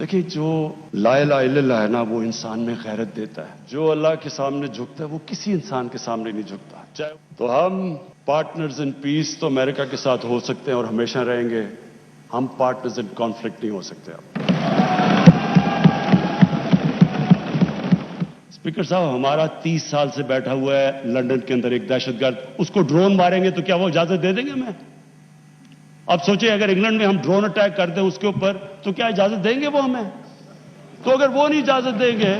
دیکھیں جو لا الہ الا اللہ ہے نا وہ انسان میں غیرت دیتا ہے. جو اللہ کے سامنے جھکتا ہے وہ کسی انسان کے سامنے نہیں جھکتا. تو ہم پارٹنرز ان پیس تو امریکہ کے ساتھ ہو سکتے ہیں اور ہمیشہ رہیں گے. ہم پارٹنرز ان کانفلکٹ نہیں ہو سکتے. اسپیکر صاحب ہمارا 30 سال سے بیٹھا ہوا ہے لندن کے اندر ایک دہشت گرد, اس کو ڈرون ماریں گے تو کیا وہ اجازت دے دیں گے ہمیں؟ اب سوچیں اگر انگلینڈ میں ہم ڈرون اٹیک کر دیں اس کے اوپر تو کیا اجازت دیں گے وہ ہمیں؟ تو اگر وہ نہیں اجازت دیں گے,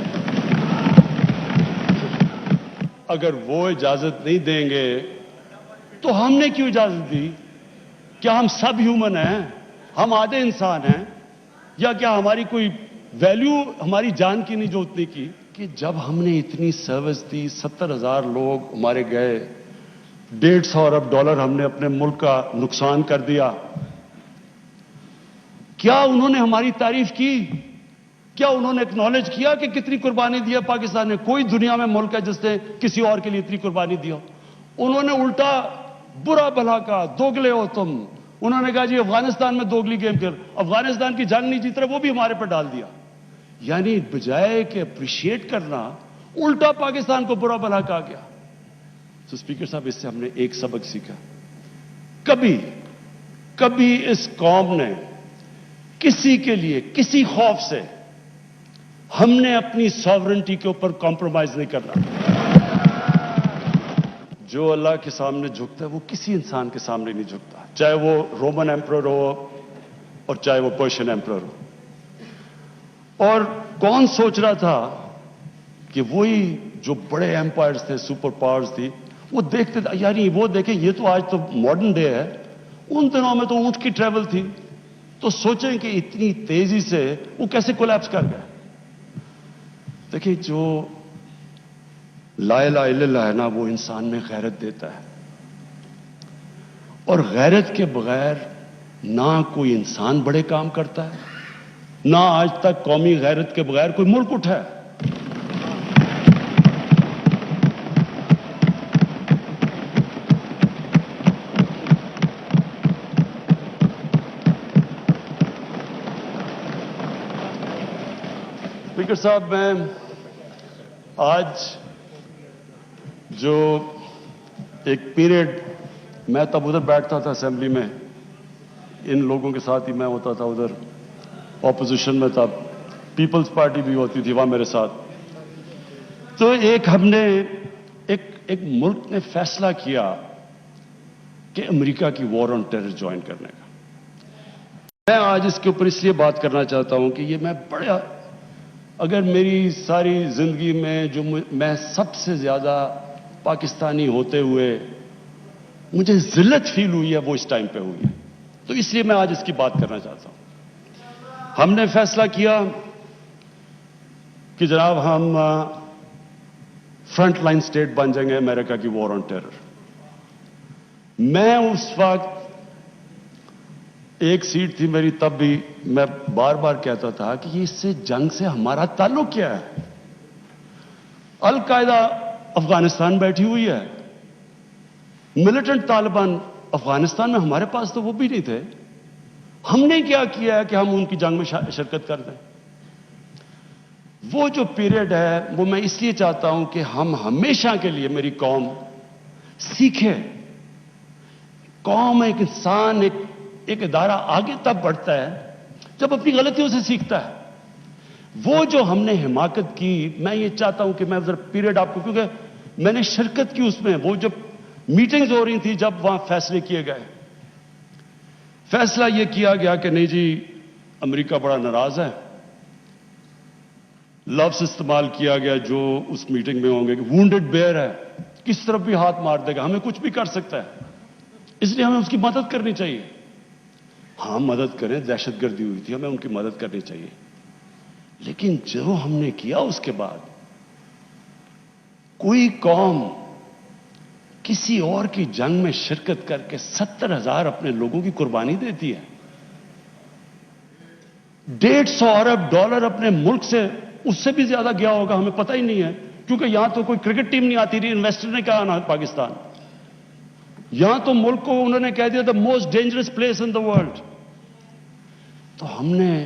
اگر وہ اجازت نہیں دیں گے تو ہم نے کیوں اجازت دی؟ کیا ہم سب ہیومن ہیں؟ ہم آدھے انسان ہیں؟ یا کیا ہماری کوئی ویلیو ہماری جان کی نہیں جو اتنی کی کہ جب ہم نے اتنی سروس دی, 70,000 لوگ ہمارے گئے, $150 ارب ہم نے اپنے ملک کا نقصان کر دیا, کیا انہوں نے ہماری تعریف کی؟ کیا انہوں نے ایکنالج کیا کہ کتنی قربانی دیا پاکستان نے؟ کوئی دنیا میں ملک ہے جس نے کسی اور کے لیے اتنی قربانی دیا؟ انہوں نے الٹا برا بھلا کہا, دوگلے ہو تم. انہوں نے کہا جی افغانستان میں دوگلی گیم کر, افغانستان کی جنگ نہیں جیت رہے وہ بھی ہمارے پر ڈال دیا. یعنی بجائے کہ اپریشیٹ کرنا الٹا پاکستان کو برا بھلا کہا گیا. تو اسپیکر صاحب اس سے ہم نے ایک سبق سیکھا, کبھی اس قوم نے کسی کے لیے کسی خوف سے ہم نے اپنی ساورنٹی کے اوپر کمپرومائز نہیں کرنا. جو اللہ کے سامنے جھکتا ہے وہ کسی انسان کے سامنے نہیں جھکتا, چاہے وہ رومن ایمپرر ہو اور چاہے وہ پرشین ایمپرر ہو. اور کون سوچ رہا تھا کہ وہی جو بڑے ایمپائرز تھے, سپر پاورز تھی, وہ دیکھتے تھے یعنی وہ دیکھیں یہ تو آج تو ماڈرن ڈے ہے, ان دنوں میں تو اونٹ کی ٹریول تھی. تو سوچیں کہ اتنی تیزی سے وہ کیسے کولیپس کر گئے. دیکھیں جو لا الہ الا اللہ ہے نا وہ انسان میں غیرت دیتا ہے, اور غیرت کے بغیر نہ کوئی انسان بڑے کام کرتا ہے, نہ آج تک قومی غیرت کے بغیر کوئی ملک اٹھا ہے. اسپیکر صاحب میں آج جو ایک پیریڈ میں تب ادھر بیٹھتا تھا اسمبلی میں, ان لوگوں کے ساتھ ہی میں ہوتا تھا, ادھر اپوزیشن میں تھا, پیپلز پارٹی بھی ہوتی تھی وہاں میرے ساتھ. تو ہم نے ایک ملک نے فیصلہ کیا کہ امریکہ کی وار آن ٹیرر جوائن کرنے کا. میں آج اس کے اوپر اس لیے بات کرنا چاہتا ہوں کہ یہ میں بڑا, اگر میری ساری زندگی میں جو میں سب سے زیادہ پاکستانی ہوتے ہوئے مجھے ذلت فیل ہوئی ہے وہ اس ٹائم پہ ہوئی ہے. تو اس لیے میں آج اس کی بات کرنا چاہتا ہوں. ہم نے فیصلہ کیا کہ جناب ہم فرنٹ لائن سٹیٹ بن جائیں گے امریکہ کی وار آن ٹیرر. میں اس وقت ایک سیٹ تھی میری, تب بھی میں بار بار کہتا تھا کہ یہ اس سے جنگ سے ہمارا تعلق کیا ہے؟ القاعدہ افغانستان بیٹھی ہوئی ہے, ملیٹنٹ طالبان افغانستان میں, ہمارے پاس تو وہ بھی نہیں تھے. ہم نے کیا کیا ہے کہ ہم ان کی جنگ میں شرکت کر دیں؟ وہ جو پیریڈ ہے وہ میں اس لیے چاہتا ہوں کہ ہم ہمیشہ کے لیے, میری قوم سیکھے. قوم, ایک انسان, ایک ادارہ آگے تب بڑھتا ہے جب اپنی غلطیوں سے سیکھتا ہے. وہ جو ہم نے حماقت کی, میں یہ چاہتا ہوں کہ میں ذرا پیریڈ آپ کو, کیونکہ میں نے شرکت کی اس میں, وہ جب میٹنگز ہو رہی تھی جب وہاں فیصلے کیے گئے, فیصلہ یہ کیا گیا کہ نہیں جی امریکہ بڑا ناراض ہے. لفظ استعمال کیا گیا جو اس میٹنگ میں ہوں گے کہ وونڈڈ بیئر ہے, کس طرف بھی ہاتھ مار دے گا, ہمیں کچھ بھی کر سکتا ہے, اس لیے ہمیں اس کی مدد کرنی چاہیے. ہاں مدد کریں, دہشت گردی ہوئی تھی, ہمیں ان کی مدد کرنی چاہیے. لیکن جو ہم نے کیا اس کے بعد, کوئی قوم کسی اور کی جنگ میں شرکت کر کے 70,000 اپنے لوگوں کی قربانی دیتی ہے. $150 ارب اپنے ملک سے, اس سے بھی زیادہ گیا ہوگا, ہمیں پتہ ہی نہیں ہے, کیونکہ یہاں تو کوئی کرکٹ ٹیم نہیں آتی رہی. انویسٹر نے کہا نا پاکستان, یہاں تو ملک کو انہوں نے کہہ دیا the most dangerous place in the world. تو ہم نے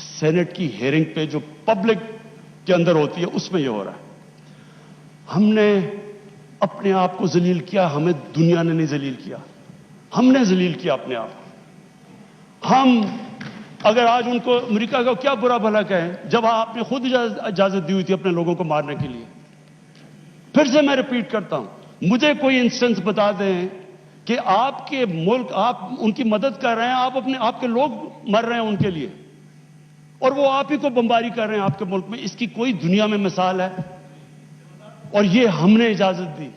سینٹ کی ہیئرنگ پہ جو پبلک کے اندر ہوتی ہے اس میں یہ ہو رہا ہے. ہم نے اپنے آپ کو ذلیل کیا, ہمیں دنیا نے نہیں ذلیل کیا, ہم نے ذلیل کیا اپنے آپ کو. ہم اگر آج ان کو امریکہ کا کیا برا بھلا کہیں جب آپ نے خود اجازت دی ہوئی تھی اپنے لوگوں کو مارنے کے لیے. پھر سے میں ریپیٹ کرتا ہوں, مجھے کوئی انسٹنس بتا دیں کہ آپ کے ملک, آپ ان کی مدد کر رہے ہیں, آپ کے لوگ مر رہے ہیں ان کے لیے, اور وہ آپ ہی کو بمباری کر رہے ہیں آپ کے ملک میں. اس کی کوئی دنیا میں مثال ہے؟ اور یہ ہم نے اجازت دی.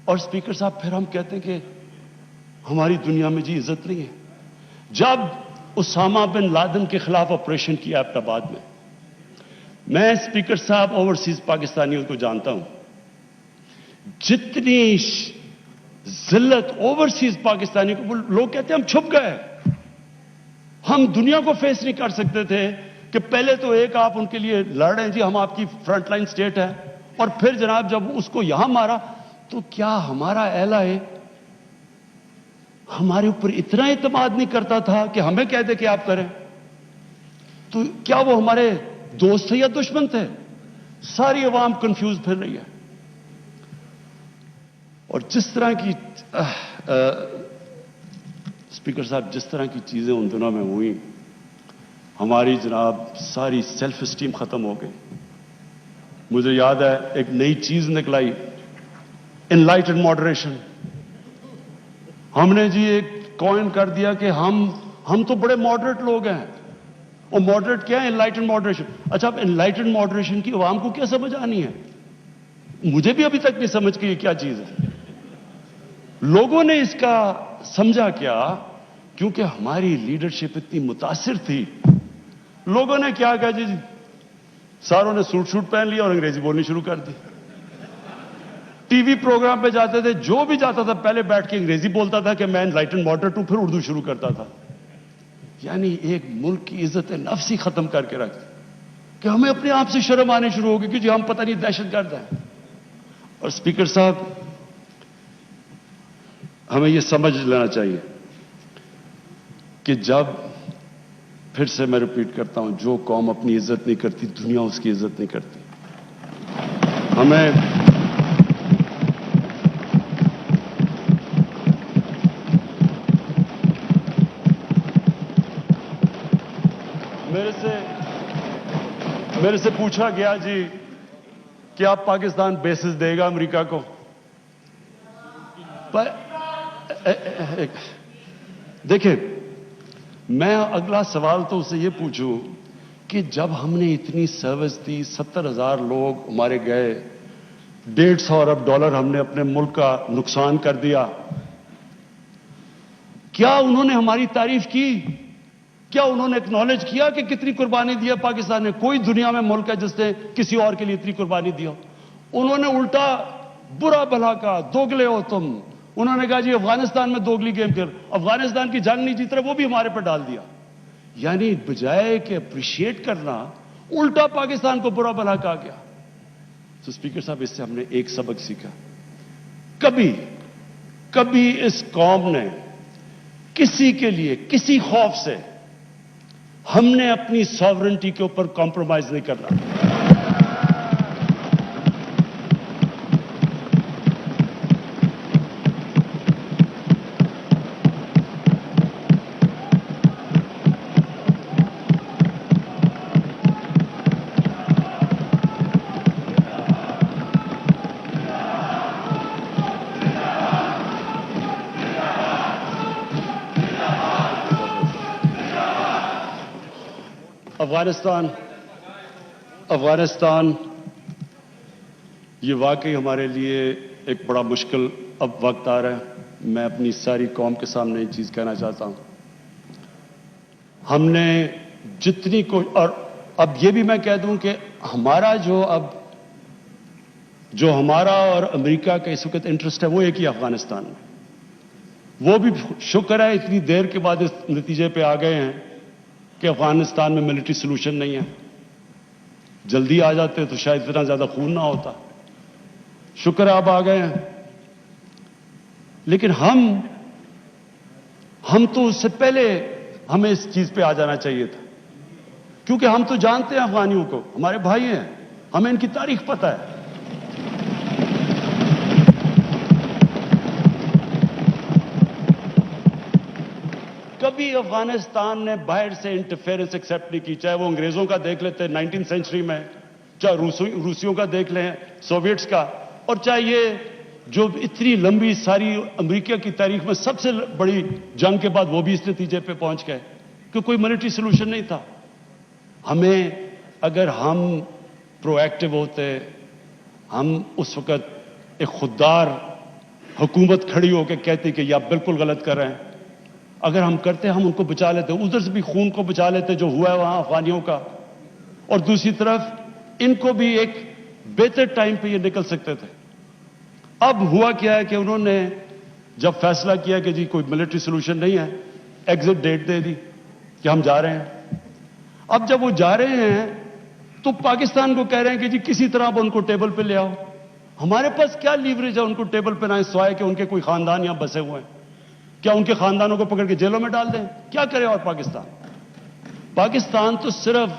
اور اسپیکر صاحب پھر ہم کہتے ہیں کہ ہماری دنیا میں جی عزت نہیں ہے. جب اسامہ بن لادن کے خلاف آپریشن کیا ایبٹ آباد میں اسپیکر صاحب اوورسیز پاکستانیوں کو جانتا ہوں, جتنی ذلت اوورسیز پاکستانی کو, لوگ کہتے ہیں ہم چھپ گئے, ہم دنیا کو فیس نہیں کر سکتے تھے کہ پہلے تو ایک آپ ان کے لیے لڑ رہے ہیں جی ہم آپ کی فرنٹ لائن سٹیٹ ہے, اور پھر جناب جب اس کو یہاں مارا تو کیا ہمارا اہل ہے ہمارے اوپر اتنا اعتماد نہیں کرتا تھا کہ ہمیں کہہ دے کہ آپ کریں؟ تو کیا وہ ہمارے دوست تھے یا دشمن تھے؟ ساری عوام کنفیوز پھر رہی ہے. اور جس طرح کی اسپیکر صاحب جس طرح کی چیزیں ان دنوں میں ہوئی, ہماری جناب ساری سیلف اسٹیم ختم ہو گئی. مجھے یاد ہے ایک نئی چیز نکلائی, انلائٹنڈ ماڈریشن. ہم نے جی ایک کوئن کر دیا کہ ہم تو بڑے ماڈریٹ لوگ ہیں. اور ماڈریٹ کیا ہے؟ Enlightened moderation. اچھا, اب انلائٹنڈ ماڈریشن کی عوام کو کیا سمجھ آنی ہے؟ مجھے بھی ابھی تک نہیں سمجھ کہ یہ کیا چیز ہے. لوگوں نے اس کا سمجھا کیا؟ کیونکہ ہماری لیڈرشپ اتنی متاثر تھی. لوگوں نے کیا کہا جی ساروں نے سوٹ پہن لیا اور انگریزی بولنی شروع کر دی. ٹی وی پروگرام پہ جاتے تھے, جو بھی جاتا تھا پہلے بیٹھ کے انگریزی بولتا تھا کہ میں انلائٹنڈ ماڈریٹ ہوں, پھر اردو شروع کرتا تھا. یعنی ایک ملک کی عزت نفس ہی ختم کر کے رکھ کہ ہمیں اپنے آپ سے شرم آنے شروع ہوگی کہ جی ہم پتہ نہیں دہشت گرد ہیں. اور اسپیکر صاحب ہمیں یہ سمجھ لینا چاہیے کہ جب, پھر سے میں ریپیٹ کرتا ہوں, جو قوم اپنی عزت نہیں کرتی دنیا اس کی عزت نہیں کرتی. ہمیں میرے سے پوچھا گیا جی کہ آپ پاکستان بیسز دے گا امریکہ کو. دیکھیں, میں اگلا سوال تو اسے یہ پوچھوں کہ جب ہم نے اتنی سروس دی, 70,000 لوگ ہمارے گئے, $150 ارب ہم نے اپنے ملک کا نقصان کر دیا, کیا انہوں نے ہماری تعریف کی؟ کیا انہوں نے ایکنالج کیا کہ کتنی قربانی دی ہے پاکستان نے؟ کوئی دنیا میں ملک ہے جس نے کسی اور کے لیے اتنی قربانی دی ہو؟ انہوں نے الٹا برا بھلا کہا, دوگلے ہو تم. انہوں نے کہا جی افغانستان میں دوگلی گیم کر, افغانستان کی جنگ نہیں جیت رہے, وہ بھی ہمارے پر ڈال دیا. یعنی بجائے کہ اپریشیٹ کرنا, الٹا پاکستان کو برا بھلا کہا گیا. تو اسپیکر صاحب اس سے ہم نے ایک سبق سیکھا, کبھی اس قوم نے کسی کے لیے کسی خوف سے ہم نے اپنی ساورنٹی کے اوپر کمپرومائز نہیں کرنا. افغانستان یہ واقعی ہمارے لیے ایک بڑا مشکل اب وقت آ رہا ہے. میں اپنی ساری قوم کے سامنے یہ چیز کہنا چاہتا ہوں, ہم نے جتنی اور اب یہ بھی میں کہہ دوں کہ ہمارا جو ہمارا اور امریکہ کا اس وقت انٹرسٹ ہے وہ ایک ہی افغانستان میں. وہ بھی شکر ہے اتنی دیر کے بعد اس نتیجے پہ آ گئے ہیں کہ افغانستان میں ملٹری سولوشن نہیں ہے. جلدی آ جاتے تو شاید اتنا زیادہ خون نہ ہوتا. شکر ہے آپ آ گئے ہیں. لیکن ہم تو اس سے پہلے ہمیں اس چیز پہ آ جانا چاہیے تھا. کیونکہ ہم تو جانتے ہیں افغانیوں کو، ہمارے بھائی ہیں، ہمیں ان کی تاریخ پتہ ہے. کبھی افغانستان نے باہر سے انٹرفیئرنس ایکسیپٹ نہیں کی، چاہے وہ انگریزوں کا دیکھ لیتے 19 سینچری میں، چاہے روسیوں کا دیکھ لیں، سوویٹس کا، اور چاہے یہ جو اتنی لمبی ساری امریکہ کی تاریخ میں سب سے بڑی جنگ کے بعد وہ بھی اس نتیجے پہ پہنچ گئے کہ کوئی ملٹری سولوشن نہیں تھا. ہمیں اگر ہم پرو ایکٹیو ہوتے، ہم اس وقت ایک خوددار حکومت کھڑی ہو کے کہتی کہ یہ آپ بالکل غلط کر رہے ہیں، اگر ہم کرتے ہم ان کو بچا لیتے، ادھر سے بھی خون کو بچا لیتے جو ہوا ہے وہاں افغانیوں کا، اور دوسری طرف ان کو بھی ایک بہتر ٹائم پہ یہ نکل سکتے تھے. اب ہوا کیا ہے کہ انہوں نے جب فیصلہ کیا کہ جی کوئی ملٹری سولوشن نہیں ہے، ایگزٹ ڈیٹ دے دی کہ ہم جا رہے ہیں. اب جب وہ جا رہے ہیں تو پاکستان کو کہہ رہے ہیں کہ جی کسی طرح اب ان کو ٹیبل پہ لے آؤ. ہمارے پاس کیا لیوریج ہے ان کو ٹیبل پہ نہ سوائے کہ ان کے کوئی خاندان یہاں بسے ہوئے ہیں؟ کیا ان کے خاندانوں کو پکڑ کے جیلوں میں ڈال دیں؟ کیا کرے؟ اور پاکستان تو صرف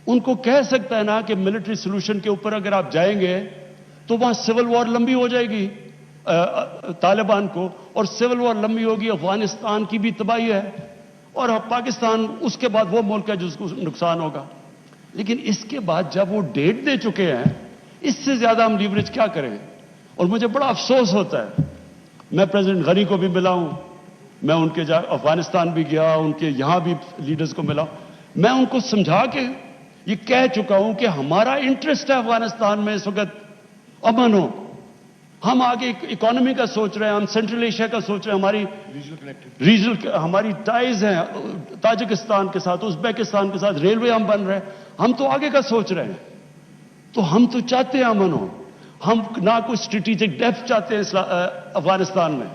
ان کو کہہ سکتا ہے نا کہ ملٹری سولوشن کے اوپر اگر آپ جائیں گے تو وہاں سول وار لمبی ہو جائے گی طالبان کو، اور سول وار لمبی ہوگی، افغانستان کی بھی تباہی ہے، اور پاکستان اس کے بعد وہ ملک ہے جس کو نقصان ہوگا. لیکن اس کے بعد جب وہ ڈیٹ دے چکے ہیں، اس سے زیادہ ہم لیوریج کیا کریں؟ اور مجھے بڑا افسوس ہوتا ہے. میں پریزیڈنٹ غنی کو بھی ملا ہوں، میں ان کے افغانستان بھی گیا، ان کے یہاں بھی لیڈرز کو ملا. میں ان کو سمجھا کے یہ کہہ چکا ہوں کہ ہمارا انٹرسٹ ہے افغانستان میں اس وقت امن ہو. ہم آگے اکانومی کا سوچ رہے ہیں، ہم سینٹرل ایشیا کا سوچ رہے ہیں، ہماری ریجنل ہماری ٹائز ہیں تاجکستان کے ساتھ، ازبیکستان کے ساتھ، ریلوے ہم بن رہے ہیں، ہم تو آگے کا سوچ رہے ہیں. تو ہم تو چاہتے ہیں امن ہو، ہم نہ کوئی اسٹریٹجک ڈیپتھ چاہتے ہیں افغانستان میں.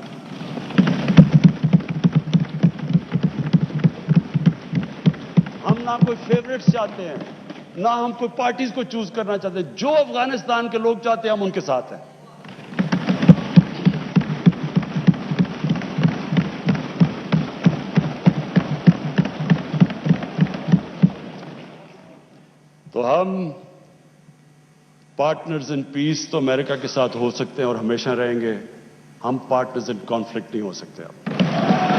ہم نہ کوئی فیوریٹس چاہتے ہیں، نہ ہم کوئی پارٹیز کو چوز کرنا چاہتے ہیں. جو افغانستان کے لوگ چاہتے ہیں ہم ان کے ساتھ ہیں. تو ہم پارٹنرز ان پیس تو امریکہ کے ساتھ ہو سکتے ہیں اور ہمیشہ رہیں گے، ہم پارٹنرز ان کانفلکٹ نہیں ہو سکتے. اب